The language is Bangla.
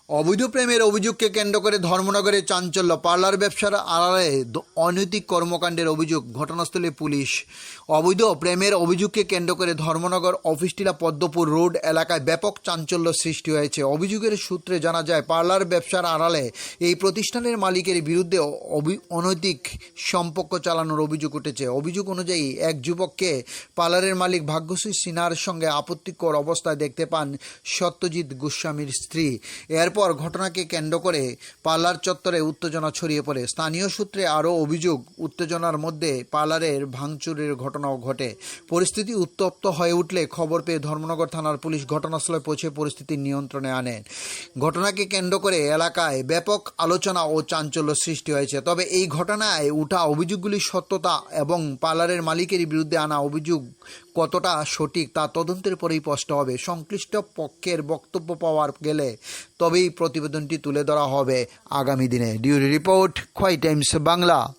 অবৈধ প্রেমের অভিযোগকে কেন্দ্র করে ধর্মনগরে চাঞ্চল্য, পার্লার ব্যবসার আড়ালে অনৈতিক কর্মকাণ্ডের অভিযোগ, ঘটনাস্থলে পুলিশ। অবৈধ প্রেমের অভিযোগকে কেন্দ্র করে ধর্মনগর অফিসটিলা পদ্মপুর রোড এলাকায় ব্যাপক চাঞ্চল্য সৃষ্টি হয়েছে। অভিযোগের সূত্রে জানা যায়, পার্লার ব্যবসার আড়ালে এই প্রতিষ্ঠানের মালিকের বিরুদ্ধে অনৈতিক সম্পর্ক চালানোর অভিযোগ উঠেছে। অভিযোগ অনুযায়ী এক যুবককে পার্লারের মালিক ভাগ্যশ্রী সিনহার সঙ্গে আপত্তিকর অবস্থায় দেখতে পান সত্যজিৎ গোস্বামীর স্ত্রী। এরপর ঘটনাকে কেন্দ্র করে পার্লার চত্বরে উত্তেজনা ছড়িয়ে পড়ে। স্থানীয় সূত্রে আরও অভিযোগ, উত্তেজনার মধ্যে পার্লারের ভাঙচুরের ঘটনাও ঘটে। পরিস্থিতি উত্তপ্ত হয়ে উঠলে খবর পেয়ে ধর্মনগর থানার পুলিশ ঘটনাস্থলে পৌঁছে পরিস্থিতি নিয়ন্ত্রণে আনেন। ঘটনাকে কেন্দ্র করে এলাকায় ব্যাপক আলোচনা ও চাঞ্চল্য সৃষ্টি হয়েছে। তবে এই ঘটনায় উঠা অভিযোগগুলির সত্যতা এবং পার্লারের মালিকের বিরুদ্ধে আনা অভিযোগ কতটা সঠিক তা তদন্তের পরেই স্পষ্ট হবে। সংশ্লিষ্ট পক্ষের বক্তব্য পাওয়া গেলে তবেই প্রতিবেদনটি তুলে ধরা হবে আগামী দিনে। ডিউরি রিপোর্ট, খোয়াই টাইমস বাংলা।